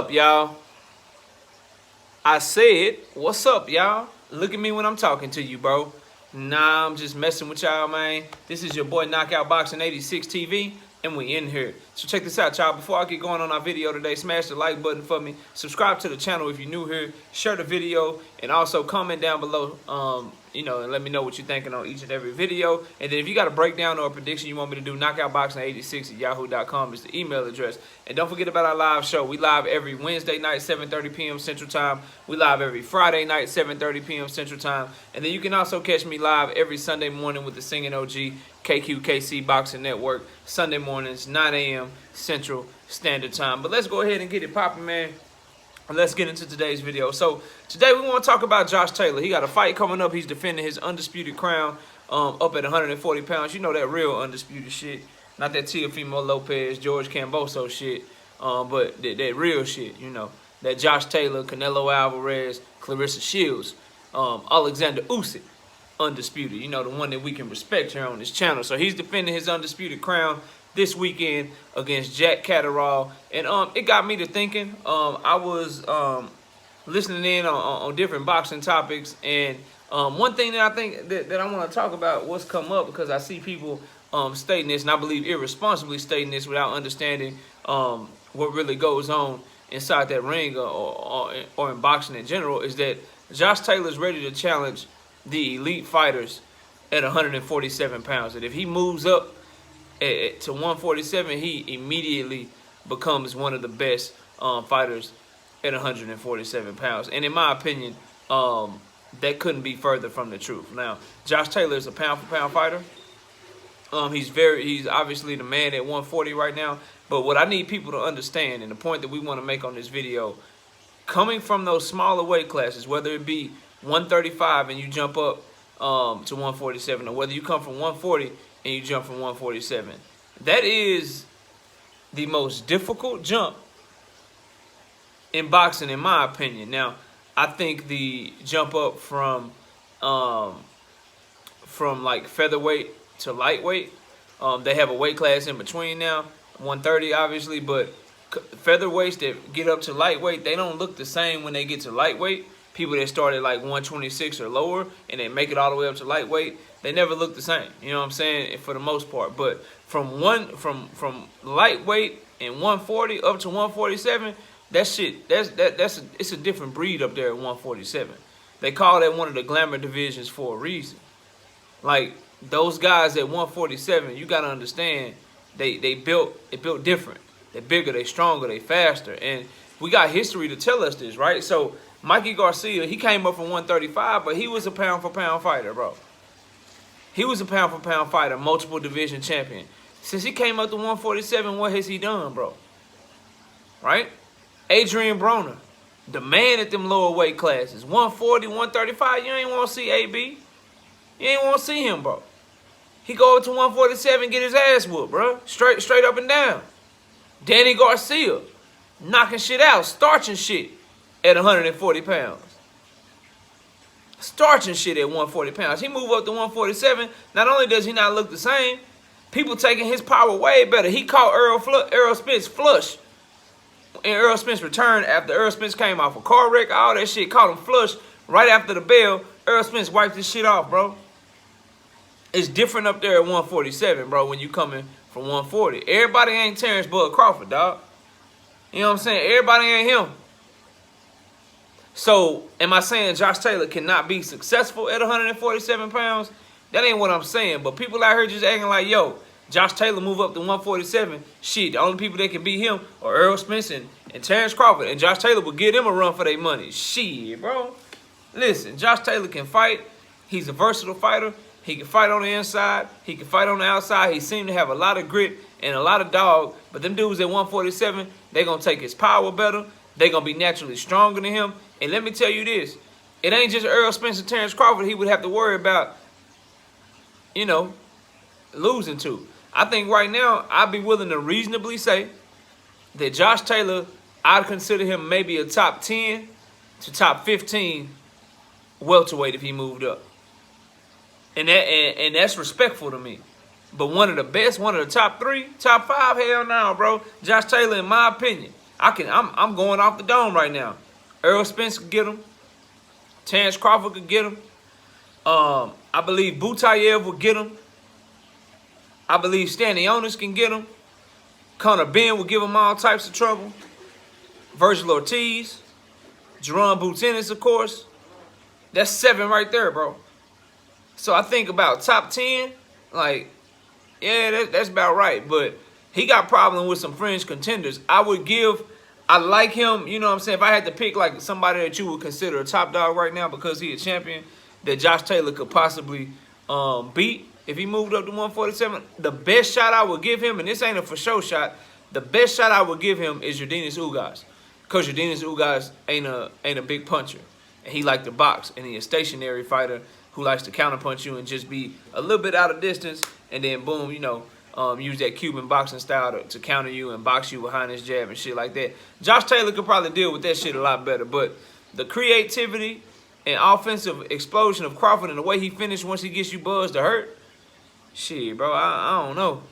up, y'all? I said, what's up, y'all? Look at me when I'm talking to you, bro. Nah, I'm just messing with y'all, man. This is your boy Knockout Boxing 86 TV, and we in here. So check this out, y'all. Before I get going on our video today, smash the like button for me. Subscribe to the channel if you're new here. Share the video, and also comment down below, and let me know what you're thinking on each and every video. And then if you got a breakdown or a prediction you want me to do, knockoutboxing86@yahoo.com is the email address. And don't forget about our live show. We live every Wednesday night, 7:30 p.m. Central Time. We live every Friday night, 7:30 p.m. Central Time. And then you can also catch me live every Sunday morning with the Singing OG KQKC Boxing Network. Sunday mornings, 9 a.m. Central Standard Time. But let's go ahead and get it popping, man. Let's get into today's video. So today we want to talk about Josh Taylor. He got a fight coming up. He's defending his undisputed crown up at 140 pounds. You know that real undisputed shit. Not that Teofimo Lopez, George Camboso shit, but that real shit, you know. That Josh Taylor, Canelo Alvarez, Clarissa Shields, Alexander Usyk, undisputed. You know, the one that we can respect here on this channel. So he's defending his undisputed crown this weekend against Jack Catterall. And it got me to thinking. I was listening in on different boxing topics, and one thing that I think that I want to talk about what's come up, because I see people stating this, and I believe irresponsibly stating this without understanding what really goes on inside that ring or in boxing in general, is that Josh Taylor's ready to challenge the elite fighters at 147 pounds. That if he moves up to 147, he immediately becomes one of the best fighters at 147 pounds. And in my opinion, that couldn't be further from the truth. Now, Josh Taylor is a pound-for-pound fighter. He's obviously the man at 140 right now. But what I need people to understand, and the point that we want to make on this video, coming from those smaller weight classes, whether it be 135 and you jump up to 147, or whether you come from 140 and you jump from 147, that is the most difficult jump in boxing, in my opinion. Now, I think the jump up from like featherweight to lightweight, they have a weight class in between now, 130 obviously, but featherweights that get up to lightweight, they don't look the same when they get to lightweight. People that start at like 126 or lower and they make it all the way up to lightweight, they never look the same. You know what I'm saying? For the most part. But from lightweight and 140 up to 147, that shit, it's a different breed up there at 147. They call that one of the glamour divisions for a reason. Like those guys at 147, you gotta understand, they built different. They're bigger, they stronger, they faster, and we got history to tell us this, right? So Mikey Garcia, he came up from 135, but he was a pound-for-pound fighter, bro. He was a pound-for-pound fighter, multiple division champion. Since he came up to 147, what has he done, bro? Right? Adrian Broner, the man at them lower weight classes, 140, 135, you ain't want to see AB. You ain't want to see him, bro. He go up to 147, get his ass whooped, bro. Straight up and down. Danny Garcia, knocking shit out, starching shit at 140 pounds. Starching shit at 140 pounds. He moved up to 147. Not only does he not look the same, people taking his power way better. He caught Errol Spence flush. And Errol Spence returned after Errol Spence came off a car wreck, all that shit. Caught him flush right after the bell. Errol Spence wiped this shit off, bro. It's different up there at 147, bro, when you coming from 140. Everybody ain't Terrence Bud Crawford, dog. You know what I'm saying? Everybody ain't him. So, am I saying Josh Taylor cannot be successful at 147 pounds? That ain't what I'm saying. But people out here just acting like, yo, Josh Taylor move up to 147. Shit, the only people that can beat him are Errol Spence and Terrence Crawford. And Josh Taylor will give them a run for their money. Shit, bro. Listen, Josh Taylor can fight. He's a versatile fighter. He can fight on the inside. He can fight on the outside. He seemed to have a lot of grit and a lot of dog. But them dudes at 147, they're going to take his power better. They're going to be naturally stronger than him. And let me tell you this. It ain't just Errol Spence and Terrence Crawford he would have to worry about, you know, losing to. I think right now, I'd be willing to reasonably say that Josh Taylor, I'd consider him maybe a top 10 to top 15 welterweight if he moved up. And that's respectful to me. But one of the best, one of the top 3, top 5, hell no, bro. Josh Taylor, in my opinion, I'm going off the dome right now. Errol Spence could get him. Terrence Crawford could get him. I believe Butayev will get him. I believe Stanionis can get him. Conor Ben will give him all types of trouble. Virgil Ortiz. Jerron Boots Ennis, of course. That's 7 right there, bro. So I think about top 10, like, yeah, that's about right. But he got problem with some fringe contenders. I like him, you know what I'm saying? If I had to pick like somebody that you would consider a top dog right now because he a champion, that Josh Taylor could possibly beat if he moved up to 147, the best shot I would give him, and this ain't a for show shot, the best shot I would give him is Yordenis Ugas. Because Yordenis Ugas ain't a big puncher. And he like to box, and he a stationary fighter who likes to counterpunch you and just be a little bit out of distance, and then boom, you know, use that Cuban boxing style to counter you and box you behind his jab and shit like that. Josh Taylor could probably deal with that shit a lot better, but the creativity and offensive explosion of Crawford and the way he finished once he gets you buzzed to hurt, shit, bro, I don't know.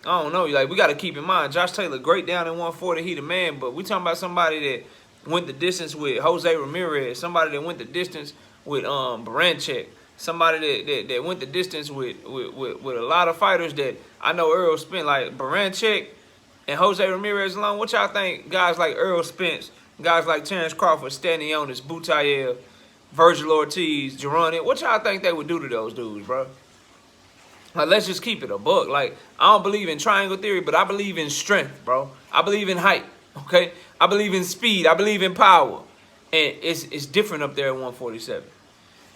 I don't know. Like, we got to keep in mind, Josh Taylor, great down in 140, he the man, but we talking about somebody that went the distance with Jose Ramirez, somebody that went the distance with Baranchek, somebody that went the distance with a lot of fighters that I know Errol Spence, like Baranchek and Jose Ramirez alone. What y'all think guys like Errol Spence, guys like Terrence Crawford, Stanionis, Butayev, Virgil Ortiz, Jerron, what y'all think they would do to those dudes, bro? Like, let's just keep it a buck. Like, I don't believe in triangle theory, but I believe in strength, bro. I believe in height, okay? I believe in speed. I believe in power. And it's different up there at 147.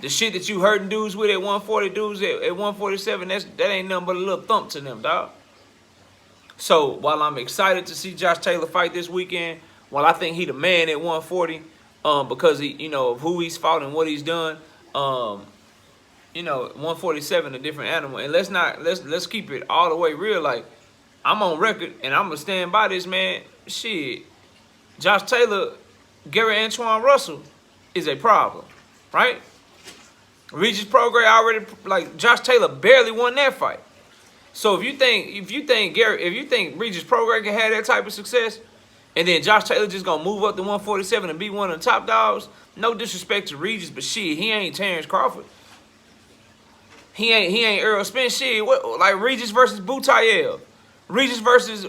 The shit that you hurting dudes with at 140, dudes at 147, that ain't nothing but a little thump to them, dog. So, while I'm excited to see Josh Taylor fight this weekend, while I think he the man at 140, because he, you know, of who he's fought and what he's done, you know, 147 a different animal. And let's keep it all the way real. Like, I'm on record and I'm gonna stand by this, man. Shit, Josh Taylor, Gary Antoine Russell is a problem, right? Regis Prograis already, like, Josh Taylor barely won that fight. So if you think Regis Prograis can have that type of success, and then Josh Taylor just gonna move up to 147 and be one of the top dogs, no disrespect to Regis, but shit, he ain't Terrence Crawford. He ain't Errol Spence. Shit, what, like Regis versus Butayev, Regis versus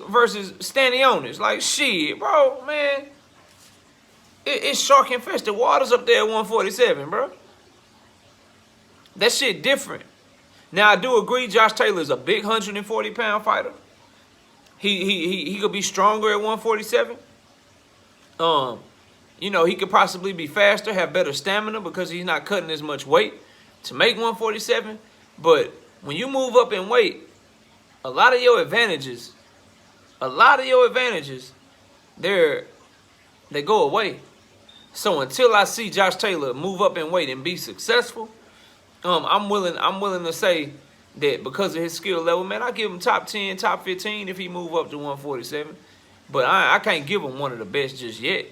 Stanionis. Like, shit, bro, man, it's shark infested waters up there at 147, bro. That shit different. Now, I do agree Josh Taylor's a big 140-pound fighter. He could be stronger at 147. You know, he could possibly be faster, have better stamina because he's not cutting as much weight to make 147. But when you move up in weight, a lot of your advantages, they go away. So until I see Josh Taylor move up in weight and be successful, I'm willing to say that because of his skill level, man, I give him top 10, top 15 if he move up to 147. But I can't give him one of the best just yet.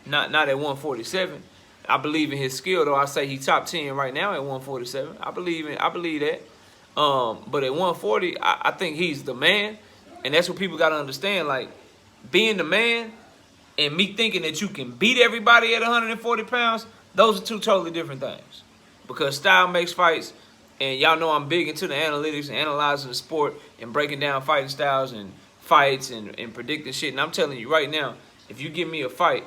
Not at 147. I believe in his skill, though. I say he top 10 right now at 147. I believe that. But at 140, I think he's the man. And that's what people got to understand. Like, being the man and me thinking that you can beat everybody at 140 pounds, those are two totally different things. Because style makes fights, and y'all know I'm big into the analytics and analyzing the sport and breaking down fighting styles and fights and predicting shit. And I'm telling you right now, if you give me a fight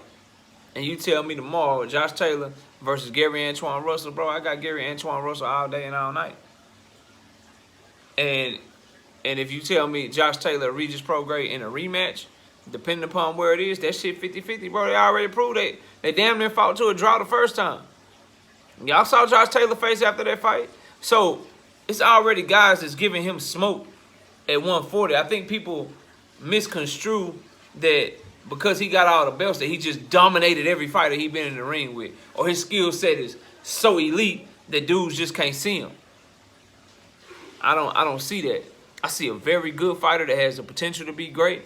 and you tell me tomorrow Josh Taylor versus Gary Antoine Russell, bro, I got Gary Antoine Russell all day and all night. And if you tell me Josh Taylor, Regis Prograis in a rematch, depending upon where it is, that shit 50-50, bro. They already proved they damn near fought to a draw the first time. Y'all saw Josh Taylor face after that fight. So it's already guys that's giving him smoke at 140. I think people misconstrue that because he got all the belts that he just dominated every fighter he been in the ring with, or his skill set is so elite that dudes just can't see him. I don't see that. I see a very good fighter that has the potential to be great.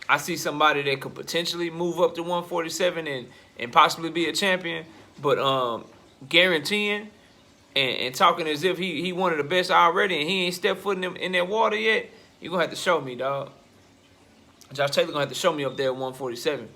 I see somebody that could potentially move up to 147 and possibly be a champion, but guaranteeing and talking as if he one of the best already and he ain't stepped foot in that water yet, you're going to have to show me, dog. Josh Taylor gonna have to show me up there at 147.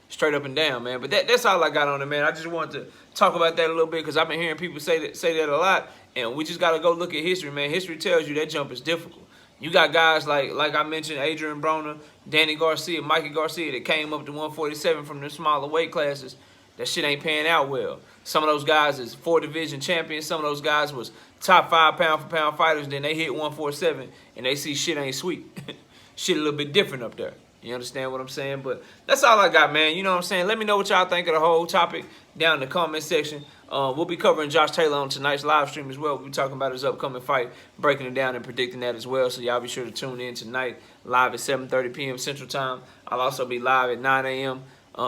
Straight up and down, man. But that's all I got on it, man. I just wanted to talk about that a little bit because I've been hearing people say that a lot, and we just got to go look at history, man. History tells you that jump is difficult. You got guys like I mentioned, Adrian Broner, Danny Garcia, Mikey Garcia that came up to 147 from the smaller weight classes. That shit ain't paying out well. Some of those guys is 4-division champions. Some of those guys was top 5 pound-for-pound fighters. Then they hit 147 and they see shit ain't sweet. Shit a little bit different up there. You understand what I'm saying? But that's all I got, man. You know what I'm saying? Let me know what y'all think of the whole topic down in the comment section. We'll be covering Josh Taylor on tonight's live stream as well. We'll be talking about his upcoming fight, breaking it down and predicting that as well. So y'all be sure to tune in tonight, live at 7:30 p.m. Central Time. I'll also be live at 9 a.m.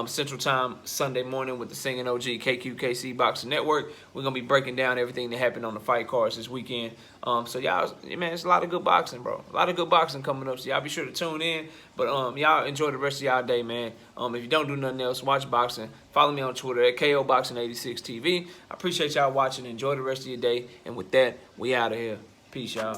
Central Time Sunday morning with the Singing OG KQKC Boxing Network. We're going to be breaking down everything that happened on the fight cards this weekend. So y'all, man, it's a lot of good boxing, bro. A lot of good boxing coming up. So y'all be sure to tune in. But y'all enjoy the rest of y'all day, man. If you don't do nothing else, watch boxing. Follow me on Twitter at KOBoxing86TV. I appreciate y'all watching. Enjoy the rest of your day. And with that, we out of here. Peace, y'all.